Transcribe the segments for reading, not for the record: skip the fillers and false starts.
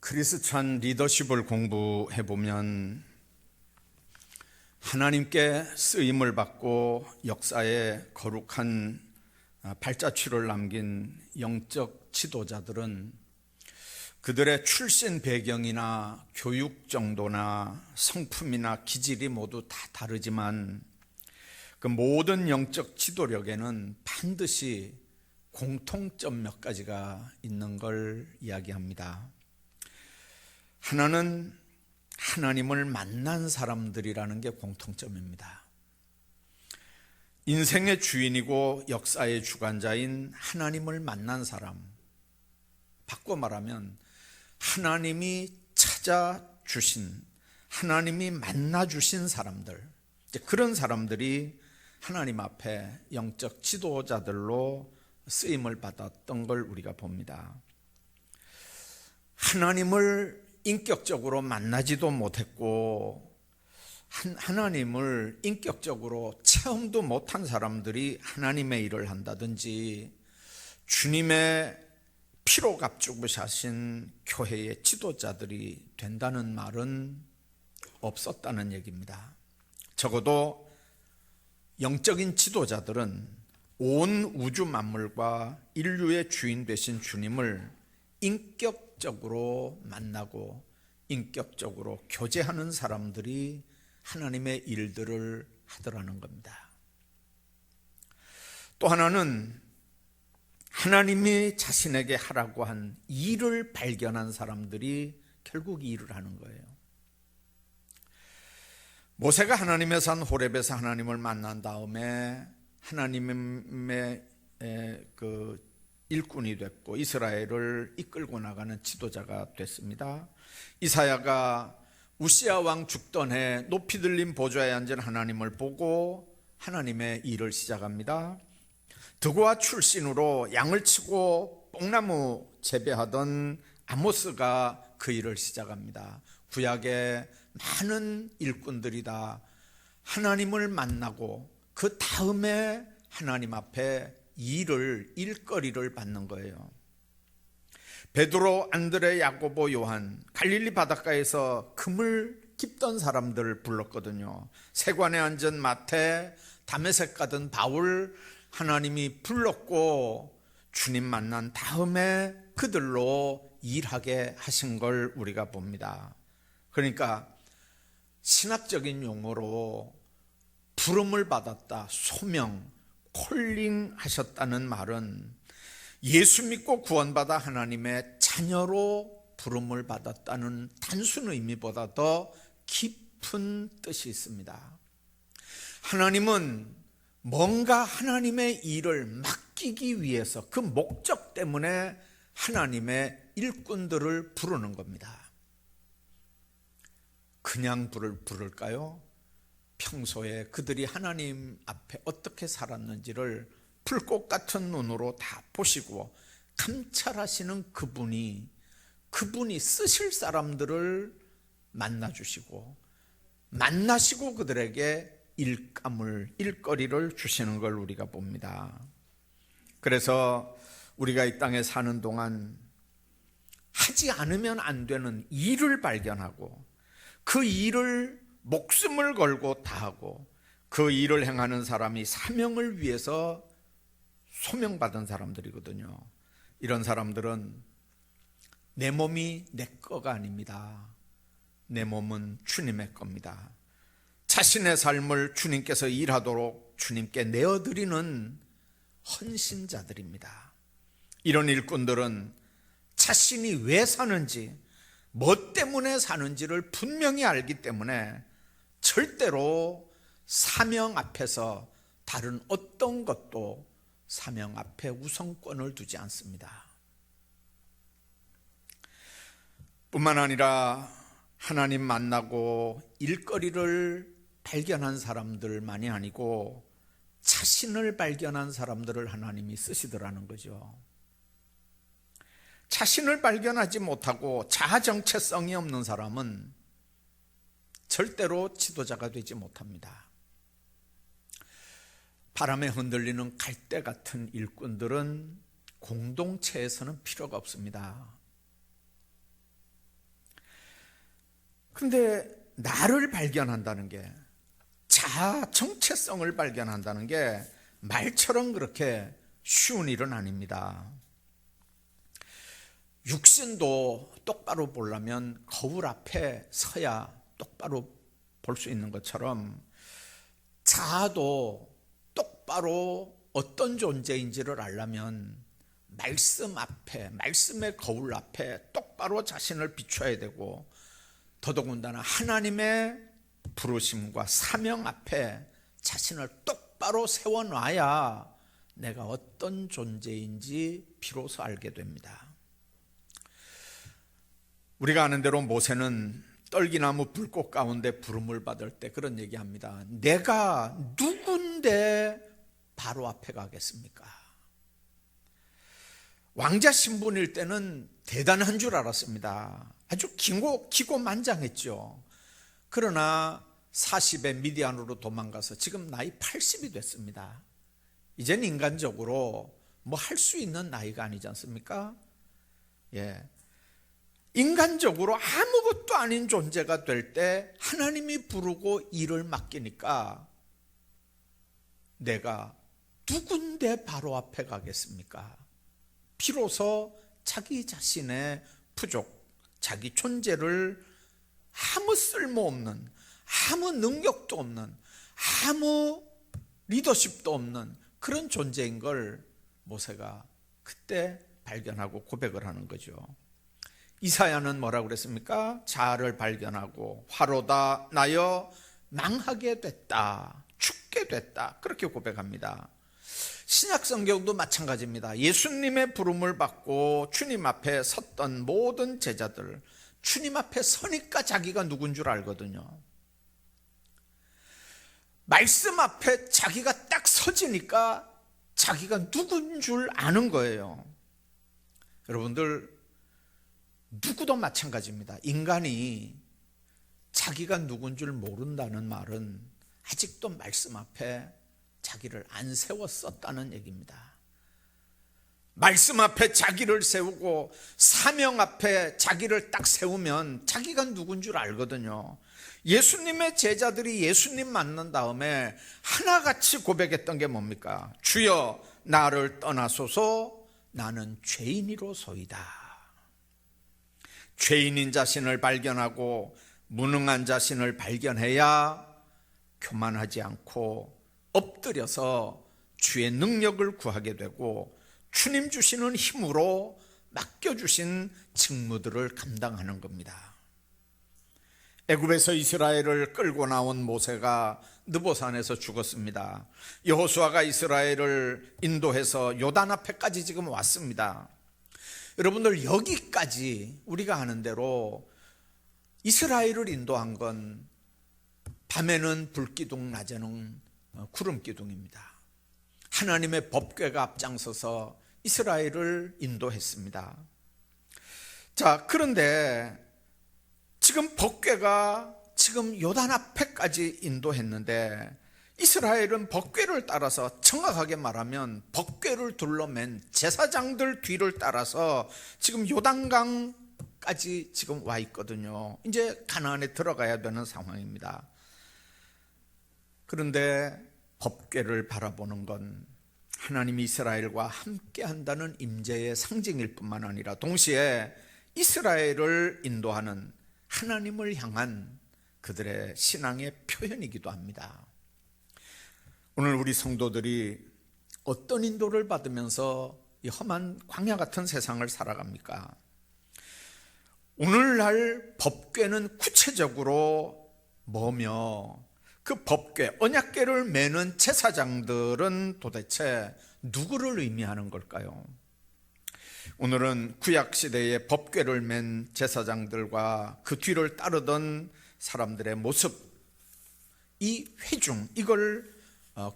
크리스찬 리더십을 공부해 보면 하나님께 쓰임을 받고 역사에 거룩한 발자취를 남긴 영적 지도자들은 그들의 출신 배경이나 교육 정도나 성품이나 기질이 모두 다 다르지만 그 모든 영적 지도력에는 반드시 공통점 몇 가지가 있는 걸 이야기합니다. 하나는 하나님을 만난 사람들이라는 게 공통점입니다. 인생의 주인이고 역사의 주관자인 하나님을 만난 사람, 바꿔 말하면 하나님이 찾아주신, 하나님이 만나주신 사람들, 그런 사람들이 하나님 앞에 영적 지도자들로 쓰임을 받았던 걸 우리가 봅니다. 하나님을 인격적으로 만나지도 못했고 하나님을 인격적으로 체험도 못한 사람들이 하나님의 일을 한다든지 주님의 피로 값주고사신 교회의 지도자들이 된다는 말은 없었다는 얘기입니다. 적어도 영적인 지도자들은 온 우주 만물과 인류의 주인 되신 주님을 인격적으로 만나고 인격적으로 교제하는 사람들이 하나님의 일들을 하더라는 겁니다. 또 하나는 하나님이 자신에게 하라고 한 일을 발견한 사람들이 결국 이 일을 하는 거예요. 모세가 하나님의 산 호렙에서 하나님을 만난 다음에 하나님의 그 일꾼이 됐고 이스라엘을 이끌고 나가는 지도자가 됐습니다. 이사야가 우시아 왕 죽던 해 높이 들린 보좌에 앉은 하나님을 보고 하나님의 일을 시작합니다. 드고아 출신으로 양을 치고 뽕나무 재배하던 아모스가 그 일을 시작합니다. 구약의 많은 일꾼들이 다 하나님을 만나고 그 다음에 하나님 앞에 일거리를 받는 거예요. 베드로, 안드레, 야고보, 요한, 갈릴리 바닷가에서 금을 깁던 사람들을 불렀거든요. 세관에 앉은 마태, 다메섹 가던 바울, 하나님이 불렀고 주님 만난 다음에 그들로 일하게 하신 걸 우리가 봅니다. 그러니까 신학적인 용어로 부름을 받았다, 소명, 콜링 하셨다는 말은 예수 믿고 구원받아 하나님의 자녀로 부름을 받았다는 단순 의미보다 더 깊은 뜻이 있습니다. 하나님은 뭔가 하나님의 일을 맡기기 위해서 그 목적 때문에 하나님의 일꾼들을 부르는 겁니다. 그냥 부를까요? 평소에 그들이 하나님 앞에 어떻게 살았는지를 불꽃 같은 눈으로 다 보시고 감찰하시는 그분이 쓰실 사람들을 만나주시고 만나시고 그들에게 일거리를 주시는 걸 우리가 봅니다. 그래서 우리가 이 땅에 사는 동안 하지 않으면 안 되는 일을 발견하고 그 일을 목숨을 걸고 다하고 그 일을 행하는 사람이 사명을 위해서 소명받은 사람들이거든요. 이런 사람들은 내 몸이 내 거가 아닙니다. 내 몸은 주님의 겁니다. 자신의 삶을 주님께서 일하도록 주님께 내어드리는 헌신자들입니다. 이런 일꾼들은 자신이 왜 사는지, 뭐 때문에 사는지를 분명히 알기 때문에 절대로 사명 앞에서 다른 어떤 것도 사명 앞에 우선권을 두지 않습니다. 뿐만 아니라 하나님 만나고 일거리를 발견한 사람들만이 아니고 자신을 발견한 사람들을 하나님이 쓰시더라는 거죠. 자신을 발견하지 못하고 자아 정체성이 없는 사람은 절대로 지도자가 되지 못합니다. 바람에 흔들리는 갈대 같은 일꾼들은 공동체에서는 필요가 없습니다. 근데 나를 발견한다는 게, 자아 정체성을 발견한다는 게 말처럼 그렇게 쉬운 일은 아닙니다. 육신도 똑바로 보려면 거울 앞에 서야 똑바로 볼 수 있는 것처럼, 자아도 똑바로 어떤 존재인지를 알려면 말씀 앞에, 말씀의 거울 앞에 똑바로 자신을 비춰야 되고, 더더군다나 하나님의 부르심과 사명 앞에 자신을 똑바로 세워놔야 내가 어떤 존재인지 비로소 알게 됩니다. 우리가 아는 대로 모세는 떨기나무 불꽃 가운데 부름을 받을 때 그런 얘기합니다. 내가 누군데 바로 앞에 가겠습니까? 왕자 신분일 때는 대단한 줄 알았습니다. 아주 기고만장했죠. 그러나 40에 미디안으로 도망가서 지금 나이 80이 됐습니다. 이제는 인간적으로 뭐 할 수 있는 나이가 아니지 않습니까? 예. 인간적으로 아무것도 아닌 존재가 될 때 하나님이 부르고 일을 맡기니까 내가 누군데 바로 앞에 가겠습니까? 비로소 자기 자신의 부족, 자기 존재를 아무 쓸모없는, 아무 능력도 없는, 아무 리더십도 없는 그런 존재인 걸 모세가 그때 발견하고 고백을 하는 거죠. 이사야는 뭐라고 그랬습니까? 자아를 발견하고 화로다 나여 망하게 됐다, 죽게 됐다, 그렇게 고백합니다. 신약 성경도 마찬가지입니다. 예수님의 부름을 받고 주님 앞에 섰던 모든 제자들, 주님 앞에 서니까 자기가 누군 줄 알거든요. 말씀 앞에 자기가 딱 서지니까 자기가 누군 줄 아는 거예요. 여러분들, 누구도 마찬가지입니다. 인간이 자기가 누군 줄 모른다는 말은 아직도 말씀 앞에 자기를 안 세웠었다는 얘기입니다. 말씀 앞에 자기를 세우고 사명 앞에 자기를 딱 세우면 자기가 누군 줄 알거든요. 예수님의 제자들이 예수님 만난 다음에 하나같이 고백했던 게 뭡니까? 주여 나를 떠나소서, 나는 죄인이로소이다. 죄인인 자신을 발견하고 무능한 자신을 발견해야 교만하지 않고 엎드려서 주의 능력을 구하게 되고 주님 주시는 힘으로 맡겨주신 직무들을 감당하는 겁니다. 애굽에서 이스라엘을 끌고 나온 모세가 느보산에서 죽었습니다. 여호수아가 이스라엘을 인도해서 요단 앞에까지 지금 왔습니다. 여러분들, 여기까지 우리가 아는 대로 이스라엘을 인도한 건 밤에는 불기둥, 낮에는 구름기둥입니다. 하나님의 법궤가 앞장서서 이스라엘을 인도했습니다. 자, 그런데 지금 법궤가 지금 요단 앞에까지 인도했는데 이스라엘은 법궤를 따라서, 정확하게 말하면 법궤를 둘러맨 제사장들 뒤를 따라서 지금 요단강까지 지금 와 있거든요. 이제 가나안에 들어가야 되는 상황입니다. 그런데 법궤를 바라보는 건 하나님이 이스라엘과 함께 한다는 임재의 상징일 뿐만 아니라 동시에 이스라엘을 인도하는 하나님을 향한 그들의 신앙의 표현이기도 합니다. 오늘 우리 성도들이 어떤 인도를 받으면서 이 험한 광야 같은 세상을 살아갑니까? 오늘날 법궤는 구체적으로 뭐며 그 법궤, 언약궤를 매는 제사장들은 도대체 누구를 의미하는 걸까요? 오늘은 구약시대의 법궤를 맨 제사장들과 그 뒤를 따르던 사람들의 모습, 이 회중, 이걸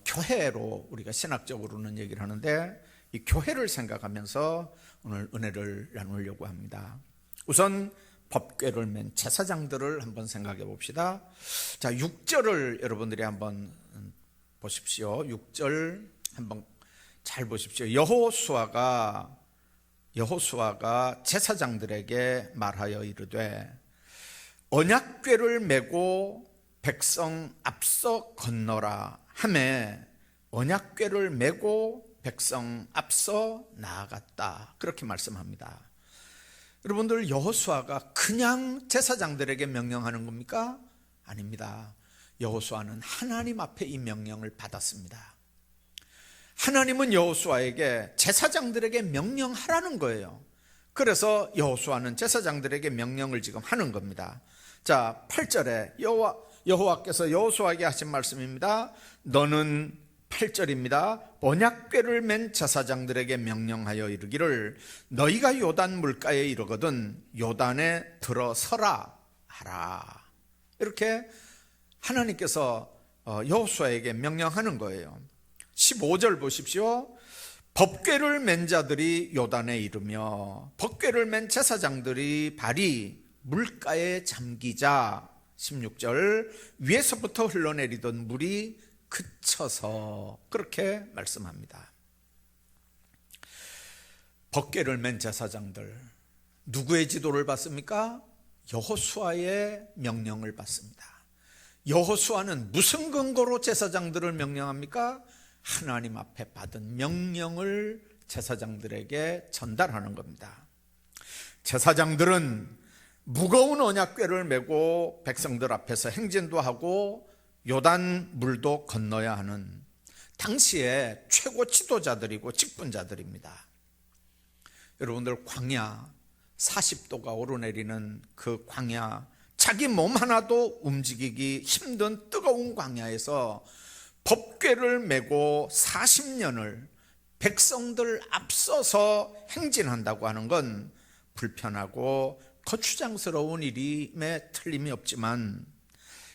교회로 우리가 신학적으로는 얘기를 하는데, 이 교회를 생각하면서 오늘 은혜를 나누려고 합니다. 우선 법궤를 맨 제사장들을 한번 생각해 봅시다. 자, 6절을 여러분들이 한번 보십시오. 6절 한번 잘 보십시오. 여호수아가 제사장들에게 말하여 이르되, 언약궤를 메고 백성 앞서 건너라 하매 언약궤를 메고 백성 앞서 나아갔다. 그렇게 말씀합니다. 여러분들, 여호수아가 그냥 제사장들에게 명령하는 겁니까? 아닙니다. 여호수아는 하나님 앞에 이 명령을 받았습니다. 하나님은 여호수아에게 제사장들에게 명령하라는 거예요. 그래서 여호수아는 제사장들에게 명령을 지금 하는 겁니다. 자, 8절에 여호와께서 여호수아에게 하신 말씀입니다. 너는 8절입니다. 언약궤를 맨 제사장들에게 명령하여 이르기를 너희가 요단 물가에 이르거든 요단에 들어서라 하라. 이렇게 하나님께서 여호수아에게 명령하는 거예요. 15절 보십시오. 법궤를 맨 자들이 요단에 이르며 법궤를 맨 제사장들이 발이 물가에 잠기자 16절 위에서부터 흘러내리던 물이 그쳐서 그렇게 말씀합니다. 법궤를 맨 제사장들 누구의 지도를 받습니까? 여호수아의 명령을 받습니다. 여호수아는 무슨 근거로 제사장들을 명령합니까? 하나님 앞에 받은 명령을 제사장들에게 전달하는 겁니다. 제사장들은 무거운 언약궤를 메고 백성들 앞에서 행진도 하고 요단 물도 건너야 하는 당시의 최고 지도자들이고 직분자들입니다. 여러분들, 광야 40도가 오르내리는 그 광야, 자기 몸 하나도 움직이기 힘든 뜨거운 광야에서 법궤를 메고 40년을 백성들 앞서서 행진한다고 하는 건 불편하고 거추장스러운 일임에 틀림이 없지만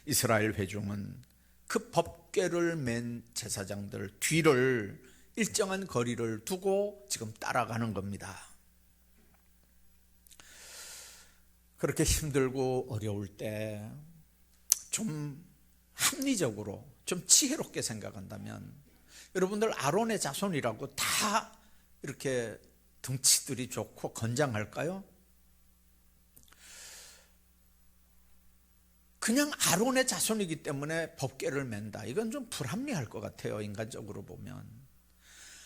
이스라엘 회중은 그 법궤를 맨 제사장들 뒤를 일정한 거리를 두고 지금 따라가는 겁니다. 그렇게 힘들고 어려울 때 좀 합리적으로 좀 지혜롭게 생각한다면 여러분들, 아론의 자손이라고 다 이렇게 덩치들이 좋고 건장할까요? 그냥 아론의 자손이기 때문에 법궤를 맨다, 이건 좀 불합리할 것 같아요, 인간적으로 보면.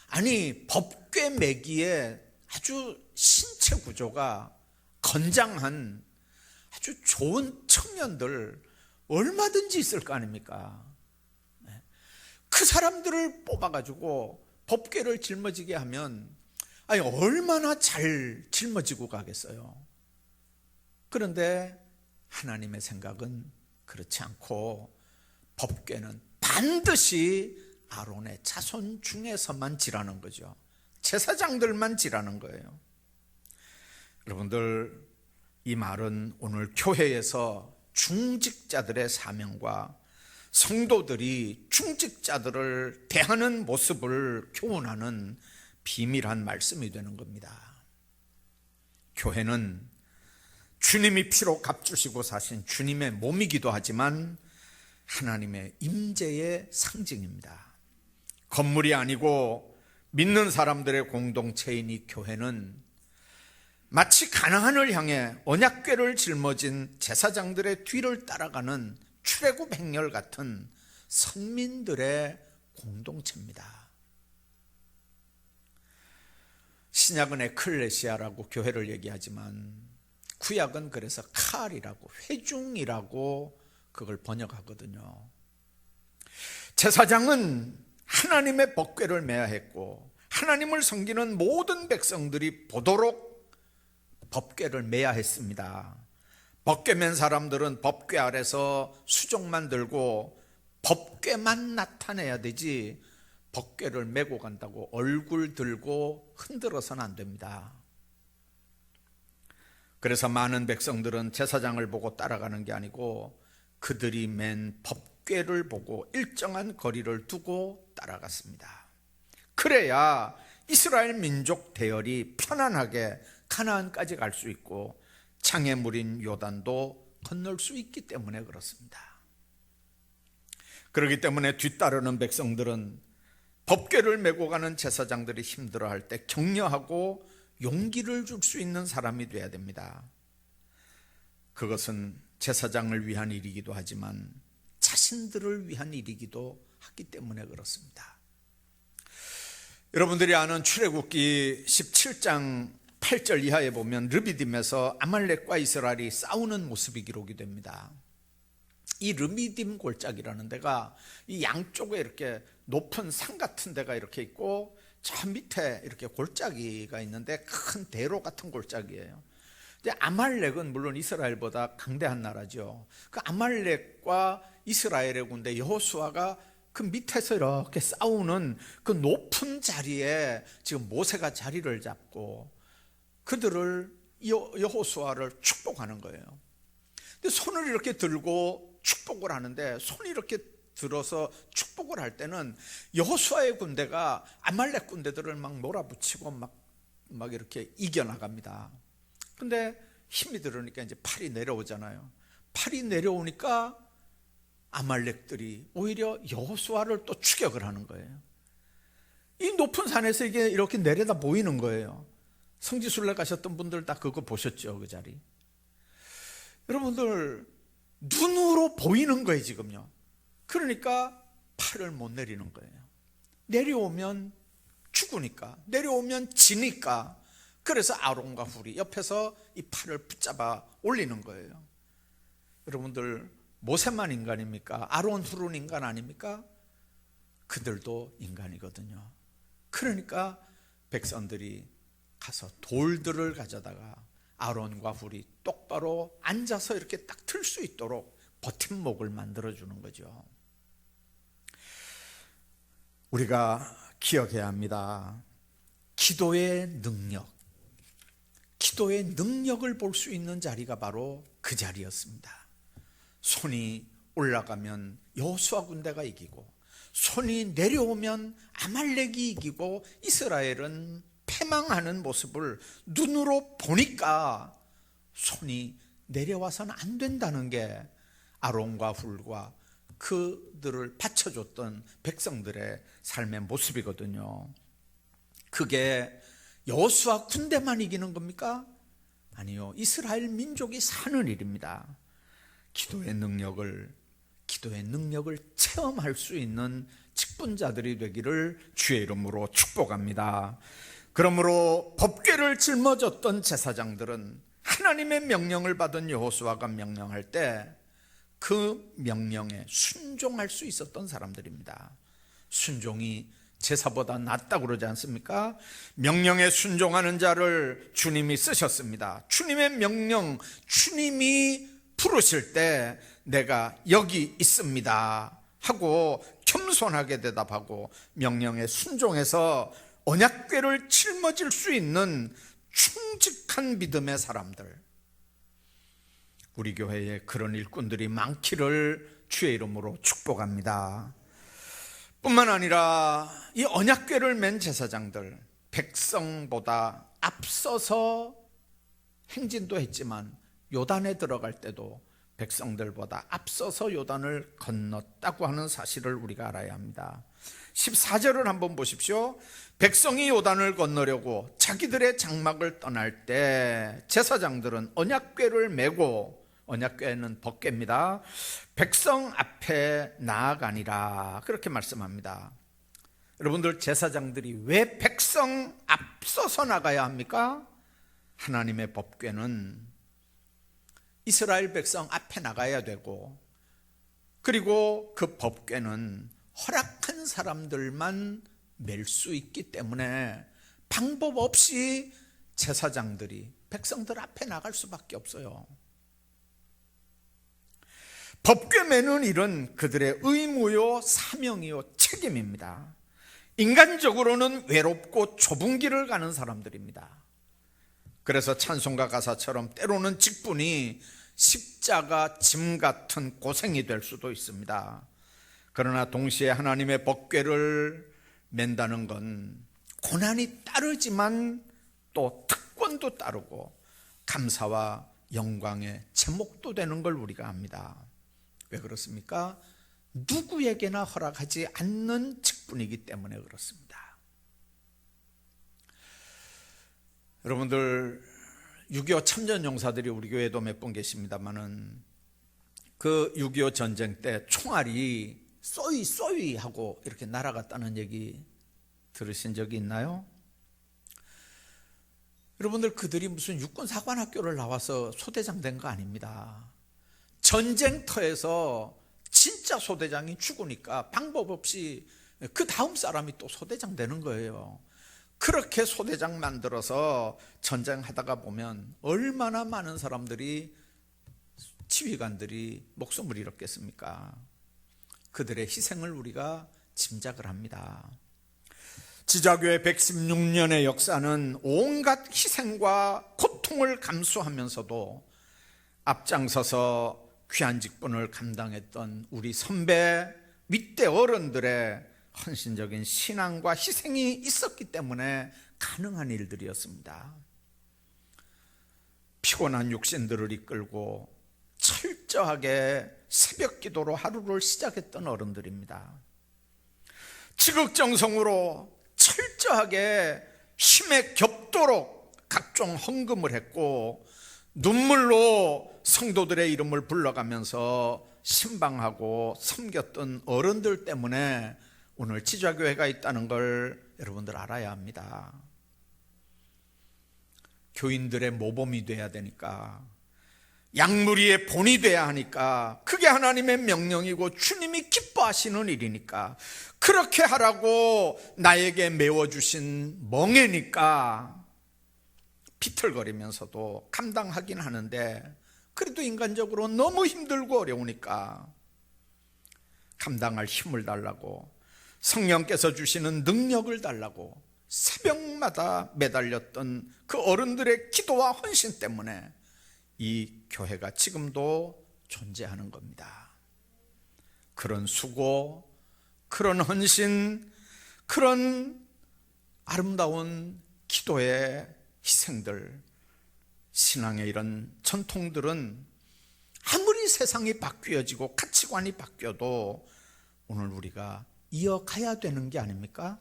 아니, 법궤 매기에 아주 신체 구조가 건장한 아주 좋은 청년들 얼마든지 있을 거 아닙니까? 그 사람들을 뽑아가지고 법궤를 짊어지게 하면 아니 얼마나 잘 짊어지고 가겠어요. 그런데 하나님의 생각은 그렇지 않고 법궤는 반드시 아론의 자손 중에서만 지라는 거죠. 제사장들만 지라는 거예요. 여러분들, 이 말은 오늘 교회에서 중직자들의 사명과 성도들이 중직자들을 대하는 모습을 교훈하는 비밀한 말씀이 되는 겁니다. 교회는 주님이 피로 값주시고 사신 주님의 몸이기도 하지만 하나님의 임재의 상징입니다. 건물이 아니고 믿는 사람들의 공동체인 이 교회는 마치 가나안을 향해 언약궤를 짊어진 제사장들의 뒤를 따라가는 출애굽 행렬 같은 선민들의 공동체입니다. 신약은 에클레시아라고 교회를 얘기하지만 구약은 그래서 칼이라고, 회중이라고 그걸 번역하거든요. 제사장은 하나님의 법궤를 메야 했고 하나님을 섬기는 모든 백성들이 보도록 법궤를 메야 했습니다. 법궤 맨 사람들은 법궤 아래서 수족만 들고 법궤만 나타내야 되지 법궤를 메고 간다고 얼굴 들고 흔들어서는 안 됩니다. 그래서 많은 백성들은 제사장을 보고 따라가는 게 아니고 그들이 맨 법궤를 보고 일정한 거리를 두고 따라갔습니다. 그래야 이스라엘 민족 대열이 편안하게 가나안까지 갈 수 있고 장애물인 요단도 건널 수 있기 때문에 그렇습니다. 그렇기 때문에 뒤따르는 백성들은 법궤를 메고 가는 제사장들이 힘들어할 때 격려하고 용기를 줄 수 있는 사람이 되어야 됩니다. 그것은 제사장을 위한 일이기도 하지만 자신들을 위한 일이기도 하기 때문에 그렇습니다. 여러분들이 아는 출애굽기 17장 8절 이하에 보면 르비딤에서 아말렉과 이스라엘이 싸우는 모습이 기록이 됩니다. 이 르비딤 골짜기라는 데가 이 양쪽에 이렇게 높은 산 같은 데가 이렇게 있고 저 밑에 이렇게 골짜기가 있는데 큰 대로 같은 골짜기예요. 근데 아말렉은 물론 이스라엘보다 강대한 나라죠. 그 아말렉과 이스라엘의 군대 여호수아가 그 밑에서 이렇게 싸우는 그 높은 자리에 지금 모세가 자리를 잡고 그들을 여호수아를 축복하는 거예요. 근데 손을 이렇게 들고 축복을 하는데 손이 이렇게 들어서 축복을 할 때는 여호수아의 군대가 아말렉 군대들을 막 몰아붙이고 막 이렇게 이겨나갑니다. 근데 힘이 들으니까 이제 팔이 내려오잖아요. 팔이 내려오니까 아말렉들이 오히려 여호수아를 또 추격을 하는 거예요. 이 높은 산에서 이게 이렇게 내려다 보이는 거예요. 성지순례 가셨던 분들 다 그거 보셨죠, 그 자리. 여러분들 눈으로 보이는 거예요 지금요. 그러니까 팔을 못 내리는 거예요. 내려오면 죽으니까, 내려오면 지니까. 그래서 아론과 훌이 옆에서 이 팔을 붙잡아 올리는 거예요. 여러분들 모세만 인간입니까? 아론 훌은 인간 아닙니까? 그들도 인간이거든요. 그러니까 백성들이 가서 돌들을 가져다가 아론과 훌이 똑바로 앉아서 이렇게 딱 틀 수 있도록 버팀목을 만들어주는 거죠. 우리가 기억해야 합니다. 기도의 능력을 볼 수 있는 자리가 바로 그 자리였습니다. 손이 올라가면 여호수아 군대가 이기고 손이 내려오면 아말렉이 이기고 이스라엘은 패망하는 모습을 눈으로 보니까 손이 내려와서는 안 된다는 게 아론과 훌과 그들을 바쳐줬던 백성들의 삶의 모습이거든요. 그게 여호수아 군대만 이기는 겁니까? 아니요, 이스라엘 민족이 사는 일입니다. 기도의 능력을 체험할 수 있는 직분자들이 되기를 주의 이름으로 축복합니다. 그러므로 법궤를 짊어졌던 제사장들은 하나님의 명령을 받은 여호수아가 명령할 때 그 명령에 순종할 수 있었던 사람들입니다. 순종이 제사보다 낫다고 그러지 않습니까? 명령에 순종하는 자를 주님이 쓰셨습니다. 주님의 명령, 주님이 부르실 때 내가 여기 있습니다 하고 겸손하게 대답하고 명령에 순종해서 언약궤를 짊어질 수 있는 충직한 믿음의 사람들, 우리 교회에 그런 일꾼들이 많기를 주의 이름으로 축복합니다. 뿐만 아니라 이 언약궤를 맨 제사장들, 백성보다 앞서서 행진도 했지만 요단에 들어갈 때도 백성들보다 앞서서 요단을 건넜다고 하는 사실을 우리가 알아야 합니다. 14절을 한번 보십시오. 백성이 요단을 건너려고 자기들의 장막을 떠날 때 제사장들은 언약궤를 메고, 언약궤는 법궤입니다, 백성 앞에 나아가니라 그렇게 말씀합니다. 여러분들, 제사장들이 왜 백성 앞서서 나가야 합니까? 하나님의 법궤는 이스라엘 백성 앞에 나가야 되고, 그리고 그 법궤는 허락한 사람들만 멜 수 있기 때문에 방법 없이 제사장들이 백성들 앞에 나갈 수밖에 없어요. 법궤 매는 일은 그들의 의무요, 사명이요, 책임입니다. 인간적으로는 외롭고 좁은 길을 가는 사람들입니다. 그래서 찬송가 가사처럼 때로는 직분이 십자가 짐 같은 고생이 될 수도 있습니다. 그러나 동시에 하나님의 법궤를 맨다는 건 고난이 따르지만 또 특권도 따르고 감사와 영광의 제목도 되는 걸 우리가 압니다. 왜 그렇습니까? 누구에게나 허락하지 않는 직분이기 때문에 그렇습니다. 여러분들, 6.25 참전용사들이 우리 교회도 몇 분 계십니다만은 그 6.25 전쟁 때 총알이 쏘이 하고 이렇게 날아갔다는 얘기 들으신 적이 있나요? 여러분들, 그들이 무슨 육군사관학교를 나와서 소대장 된 거 아닙니다. 전쟁터에서 진짜 소대장이 죽으니까 방법 없이 그 다음 사람이 또 소대장 되는 거예요. 그렇게 소대장 만들어서 전쟁하다가 보면 얼마나 많은 사람들이, 지휘관들이 목숨을 잃었겠습니까? 그들의 희생을 우리가 짐작을 합니다. 지자교회 116년의 역사는 온갖 희생과 고통을 감수하면서도 앞장서서 귀한 직분을 감당했던 우리 선배 윗대 어른들의 헌신적인 신앙과 희생이 있었기 때문에 가능한 일들이었습니다. 피곤한 육신들을 이끌고 철저하게 새벽 기도로 하루를 시작했던 어른들입니다. 지극정성으로 철저하게 힘에 겹도록 각종 헌금을 했고, 눈물로 성도들의 이름을 불러가면서 신방하고 섬겼던 어른들 때문에 오늘 지좌교회가 있다는 걸 여러분들 알아야 합니다. 교인들의 모범이 돼야 되니까, 양무리의 본이 돼야 하니까, 그게 하나님의 명령이고 주님이 기뻐하시는 일이니까, 그렇게 하라고 나에게 메워주신 멍에니까 비틀거리면서도 감당하긴 하는데, 그래도 인간적으로 너무 힘들고 어려우니까 감당할 힘을 달라고, 성령께서 주시는 능력을 달라고 새벽마다 매달렸던 그 어른들의 기도와 헌신 때문에 이 교회가 지금도 존재하는 겁니다. 그런 수고, 그런 헌신, 그런 아름다운 기도의 희생들, 신앙의 이런 전통들은 아무리 세상이 바뀌어지고 가치관이 바뀌어도 오늘 우리가 이어가야 되는 게 아닙니까?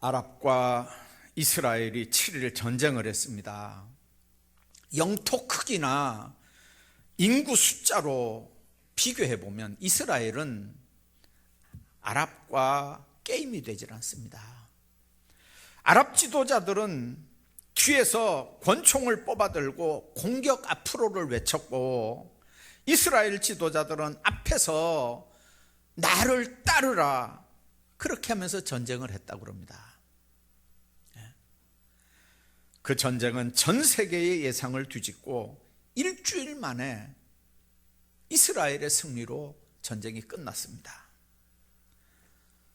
아랍과 이스라엘이 7일 전쟁을 했습니다. 영토 크기나 인구 숫자로 비교해 보면 이스라엘은 아랍과 게임이 되질 않습니다. 아랍 지도자들은 뒤에서 권총을 뽑아들고 공격 앞으로를 외쳤고, 이스라엘 지도자들은 앞에서 나를 따르라, 그렇게 하면서 전쟁을 했다고 합니다. 그 전쟁은 전 세계의 예상을 뒤집고 일주일 만에 이스라엘의 승리로 전쟁이 끝났습니다.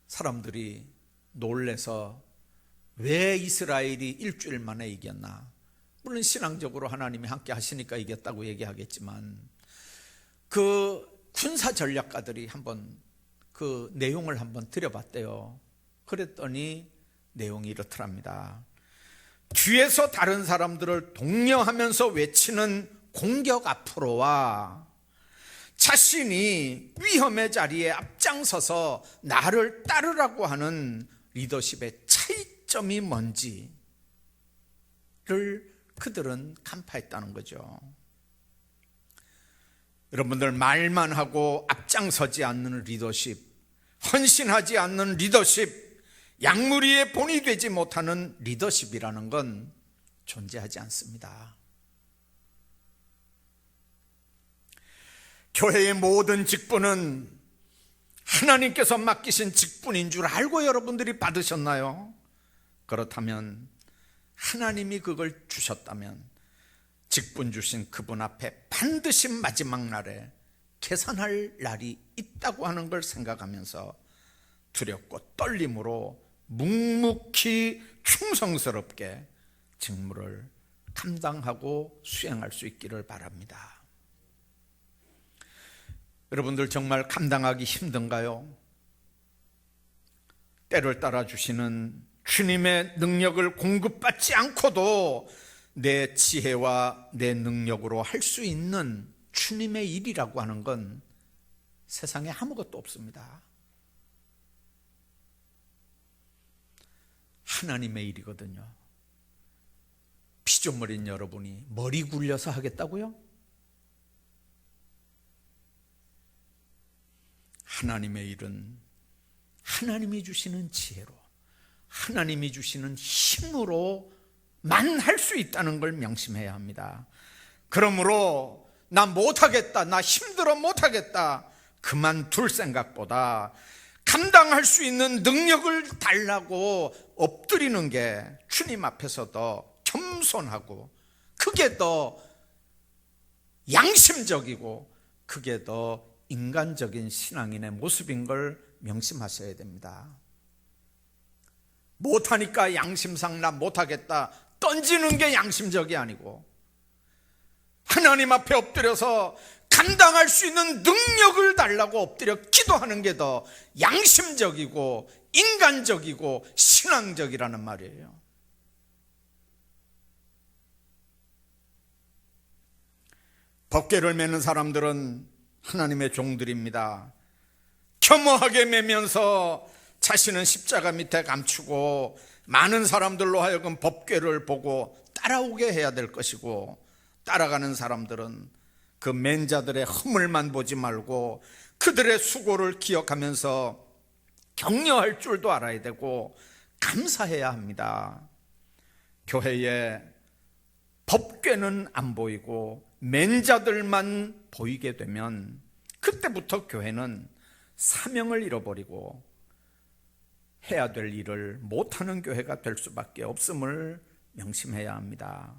사람들이 놀래서 왜 이스라엘이 일주일 만에 이겼나? 물론 신앙적으로 하나님이 함께 하시니까 이겼다고 얘기하겠지만, 그 군사 전략가들이 한번 그 내용을 한번 들여봤대요. 그랬더니 내용이 이렇더랍니다. 뒤에서 다른 사람들을 독려하면서 외치는 공격 앞으로와 자신이 위험의 자리에 앞장서서 나를 따르라고 하는 리더십의 차이점이 뭔지를 그들은 간파했다는 거죠. 여러분들, 말만 하고 앞장서지 않는 리더십, 헌신하지 않는 리더십, 양무리의 본이 되지 못하는 리더십이라는 건 존재하지 않습니다. 교회의 모든 직분은 하나님께서 맡기신 직분인 줄 알고 여러분들이 받으셨나요? 그렇다면, 하나님이 그걸 주셨다면 직분 주신 그분 앞에 반드시 마지막 날에 계산할 날이 있다고 하는 걸 생각하면서 두렵고 떨림으로 묵묵히 충성스럽게 직무를 감당하고 수행할 수 있기를 바랍니다. 여러분들, 정말 감당하기 힘든가요? 때를 따라 주시는 주님의 능력을 공급받지 않고도 내 지혜와 내 능력으로 할 수 있는 주님의 일이라고 하는 건 세상에 아무것도 없습니다. 하나님의 일이거든요. 시조머린 여러분이 머리 굴려서 하겠다고요? 하나님의 일은 하나님이 주시는 지혜로, 하나님이 주시는 힘으로만 할 수 있다는 걸 명심해야 합니다. 그러므로 나 못하겠다, 나 힘들어 못하겠다, 그만둘 생각보다 감당할 수 있는 능력을 달라고 엎드리는 게 주님 앞에서 더 겸손하고, 그게 더 양심적이고, 그게 더 인간적인 신앙인의 모습인 걸 명심하셔야 됩니다. 못하니까 양심상 나 못하겠다 던지는 게 양심적이 아니고, 하나님 앞에 엎드려서 감당할 수 있는 능력을 달라고 엎드려 기도하는 게 더 양심적이고 인간적이고 신앙적이라는 말이에요. 법궤를 매는 사람들은 하나님의 종들입니다. 겸허하게 매면서 자신은 십자가 밑에 감추고 많은 사람들로 하여금 법궤를 보고 따라오게 해야 될 것이고, 따라가는 사람들은 그 맨 자들의 허물만 보지 말고 그들의 수고를 기억하면서 격려할 줄도 알아야 되고 감사해야 합니다. 교회에 법궤는 안 보이고 맨 자들만 보이게 되면 그때부터 교회는 사명을 잃어버리고 해야 될 일을 못하는 교회가 될 수밖에 없음을 명심해야 합니다.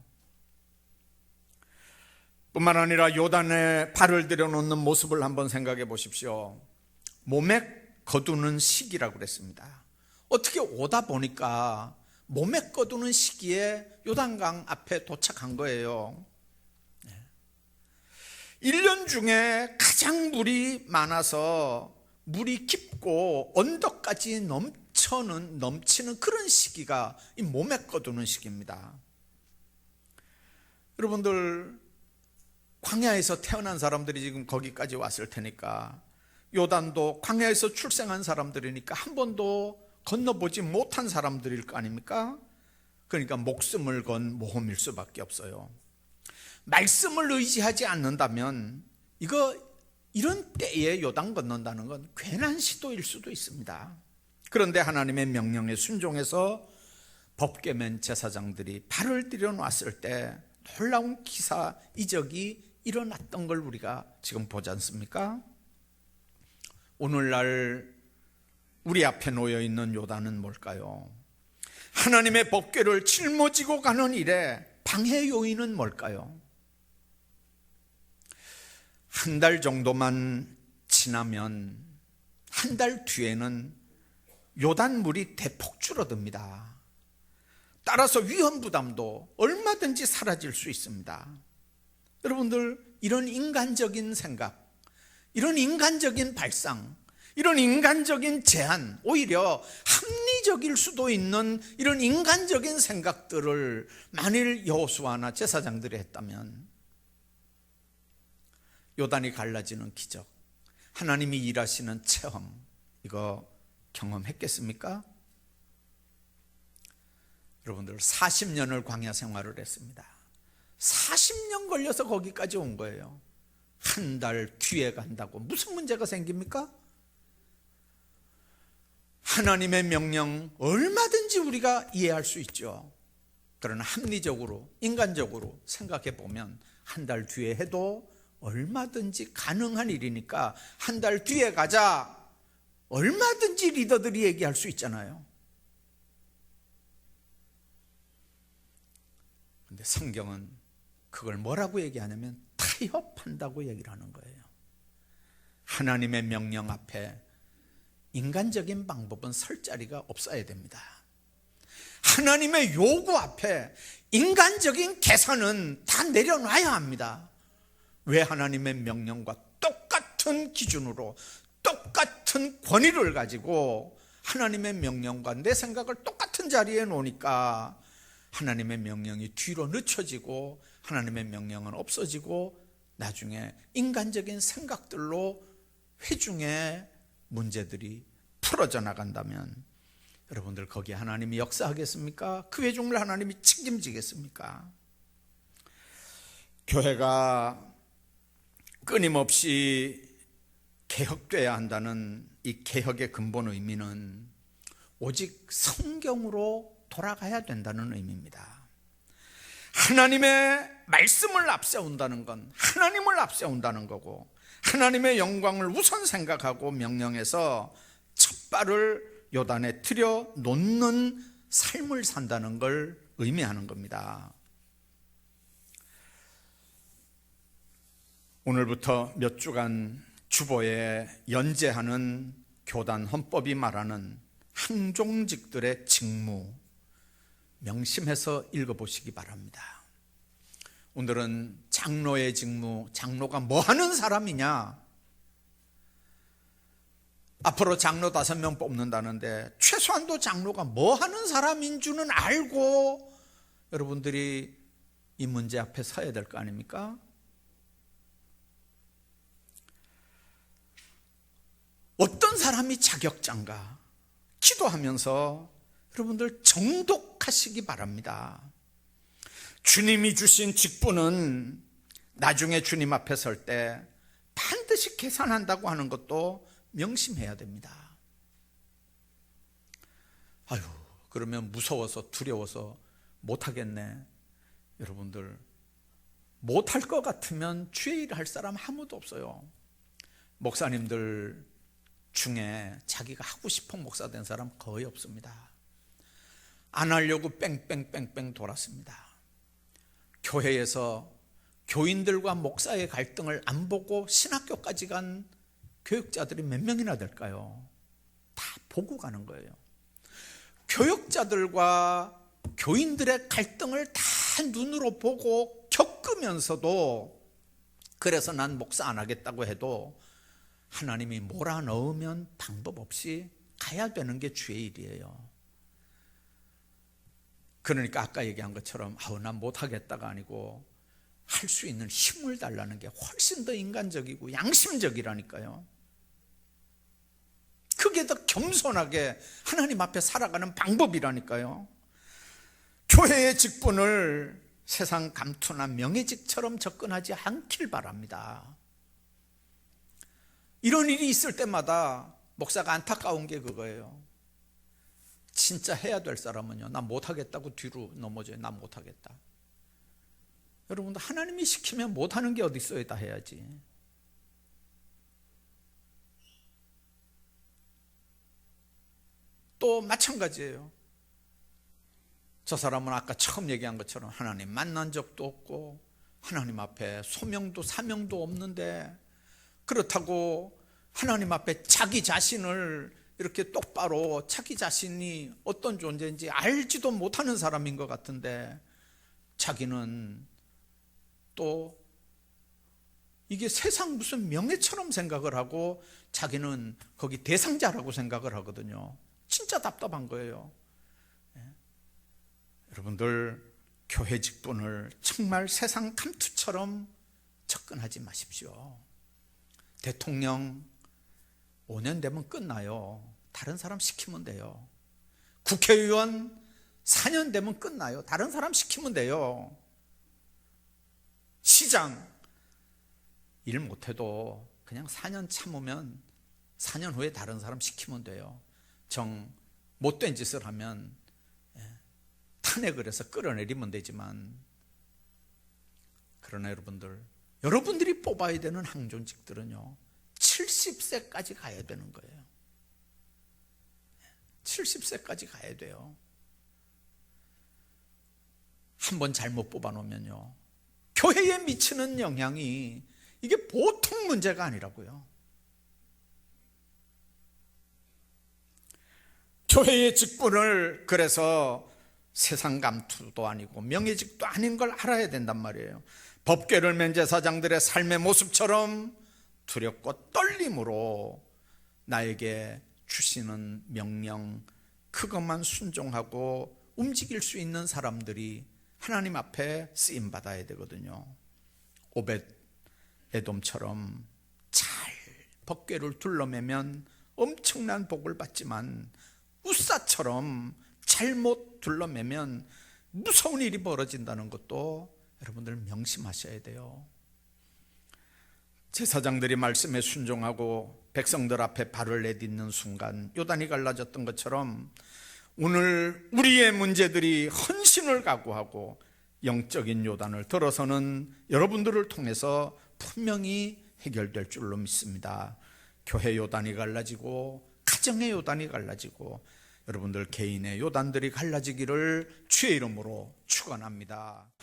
뿐만 아니라 요단에 발을 들여놓는 모습을 한번 생각해 보십시오. 몸에 거두는 시기라고 그랬습니다. 어떻게 오다 보니까 몸에 거두는 시기에 요단강 앞에 도착한 거예요. 1년 중에 가장 물이 많아서 물이 깊고 언덕까지 넘치는 그런 시기가 이 몸에 거두는 시기입니다. 여러분들, 광야에서 태어난 사람들이 지금 거기까지 왔을 테니까, 요단도 광야에서 출생한 사람들이니까 한 번도 건너보지 못한 사람들일 거 아닙니까? 그러니까 목숨을 건 모험일 수밖에 없어요. 말씀을 의지하지 않는다면 이런 때에 요단 건넌다는 건 괜한 시도일 수도 있습니다. 그런데 하나님의 명령에 순종해서 법궤맨 제사장들이 발을 들여놨을 때 놀라운 기사 이적이 일어났던 걸 우리가 지금 보지 않습니까? 오늘날 우리 앞에 놓여 있는 요단은 뭘까요? 하나님의 법궤를 짊어지고 가는 일에 방해 요인은 뭘까요? 한 달 정도만 지나면, 한 달 뒤에는 요단물이 대폭 줄어듭니다. 따라서 위험 부담도 얼마든지 사라질 수 있습니다. 여러분들, 이런 인간적인 생각, 이런 인간적인 발상, 이런 인간적인 제안, 오히려 합리적일 수도 있는 이런 인간적인 생각들을 만일 여호수아나 제사장들이 했다면 요단이 갈라지는 기적, 하나님이 일하시는 체험, 이거 경험했겠습니까? 여러분들, 40년을 광야 생활을 했습니다. 40년 걸려서 거기까지 온 거예요. 한 달 뒤에 간다고 무슨 문제가 생깁니까? 하나님의 명령 얼마든지 우리가 이해할 수 있죠. 그러나 합리적으로, 인간적으로 생각해 보면 한 달 뒤에 해도 얼마든지 가능한 일이니까 한 달 뒤에 가자, 얼마든지 리더들이 얘기할 수 있잖아요. 그런데 성경은 그걸 뭐라고 얘기하냐면 타협한다고 얘기를 하는 거예요. 하나님의 명령 앞에 인간적인 방법은 설 자리가 없어야 됩니다. 하나님의 요구 앞에 인간적인 계산은 다 내려놔야 합니다. 왜 하나님의 명령과 똑같은 기준으로 똑같은 권위를 가지고 하나님의 명령과 내 생각을 똑같은 자리에 놓으니까 하나님의 명령이 뒤로 늦춰지고 하나님의 명령은 없어지고 나중에 인간적인 생각들로 회중의 문제들이 풀어져 나간다면 여러분들, 거기에 하나님이 역사하겠습니까? 그 회중을 하나님이 책임지겠습니까? 교회가 끊임없이 개혁돼야 한다는 이 개혁의 근본 의미는 오직 성경으로 돌아가야 된다는 의미입니다. 하나님의 말씀을 앞세운다는 건 하나님을 앞세운다는 거고, 하나님의 영광을 우선 생각하고 명령해서 첫 발을 요단에 들여 놓는 삶을 산다는 걸 의미하는 겁니다. 오늘부터 몇 주간 주보에 연재하는 교단 헌법이 말하는 항종직들의 직무 명심해서 읽어보시기 바랍니다. 오늘은 장로의 직무, 장로가 뭐 하는 사람이냐? 앞으로 장로 5명 뽑는다는데 최소한도 장로가 뭐 하는 사람인 줄은 알고 여러분들이 이 문제 앞에 서야 될 거 아닙니까? 어떤 사람이 자격자인가? 기도하면서 여러분들 정독하시기 바랍니다. 주님이 주신 직분은 나중에 주님 앞에 설 때 반드시 계산한다고 하는 것도 명심해야 됩니다. 아유, 그러면 무서워서 두려워서 못하겠네. 여러분들, 못할 것 같으면 주의 일을 할 사람 아무도 없어요. 목사님들 중에 자기가 하고 싶은 목사 된 사람 거의 없습니다. 안 하려고 뺑뺑뺑뺑 돌았습니다. 교회에서 교인들과 목사의 갈등을 안 보고 신학교까지 간 교육자들이 몇 명이나 될까요? 다 보고 가는 거예요. 교육자들과 교인들의 갈등을 다 눈으로 보고 겪으면서도, 그래서 난 목사 안 하겠다고 해도 하나님이 몰아넣으면 방법 없이 가야 되는 게 주의 일이에요. 그러니까 아까 얘기한 것처럼 난 못하겠다가 아니고 할 수 있는 힘을 달라는 게 훨씬 더 인간적이고 양심적이라니까요. 그게 더 겸손하게 하나님 앞에 살아가는 방법이라니까요. 교회의 직분을 세상 감투나 명예직처럼 접근하지 않길 바랍니다. 이런 일이 있을 때마다 목사가 안타까운 게 그거예요. 진짜 해야 될 사람은요, 나 못하겠다고 뒤로 넘어져요. 나 못하겠다. 여러분들, 하나님이 시키면 못하는 게 어디 있어요? 다 해야지. 또 마찬가지예요. 저 사람은 아까 처음 얘기한 것처럼 하나님 만난 적도 없고 하나님 앞에 소명도 사명도 없는데, 그렇다고 하나님 앞에 자기 자신을 이렇게 똑바로 자기 자신이 어떤 존재인지 알지도 못하는 사람인 것 같은데, 자기는 또 이게 세상 무슨 명예처럼 생각을 하고 자기는 거기 대상자라고 생각을 하거든요. 진짜 답답한 거예요. 여러분들, 교회 직분을 정말 세상 감투처럼 접근하지 마십시오. 대통령 5년 되면 끝나요. 다른 사람 시키면 돼요. 국회의원 4년 되면 끝나요. 다른 사람 시키면 돼요. 시장 일 못해도 그냥 4년 참으면 4년 후에 다른 사람 시키면 돼요. 정 못된 짓을 하면 탄핵을 해서 끌어내리면 되지만, 그러나 여러분들이 뽑아야 되는 항존직들은요 70세까지 가야 되는 거예요. 70세까지 가야 돼요. 한번 잘못 뽑아놓으면요 교회에 미치는 영향이 이게 보통 문제가 아니라고요. 교회의 직분을 그래서 세상 감투도 아니고 명예직도 아닌 걸 알아야 된단 말이에요. 법궤를 맨 제사장들의 삶의 모습처럼 두렵고 떨림으로 나에게 주시는 명령, 그것만 순종하고 움직일 수 있는 사람들이 하나님 앞에 쓰임받아야 되거든요. 오벳 에돔처럼 잘 법궤를 둘러매면 엄청난 복을 받지만, 우사처럼 잘못 둘러매면 무서운 일이 벌어진다는 것도 여러분들 명심하셔야 돼요. 제사장들이 말씀에 순종하고 백성들 앞에 발을 내딛는 순간 요단이 갈라졌던 것처럼 오늘 우리의 문제들이 헌신을 각오하고 영적인 요단을 들어서는 여러분들을 통해서 분명히 해결될 줄로 믿습니다. 교회 요단이 갈라지고 가정의 요단이 갈라지고 여러분들 개인의 요단들이 갈라지기를 주의 이름으로 축원합니다.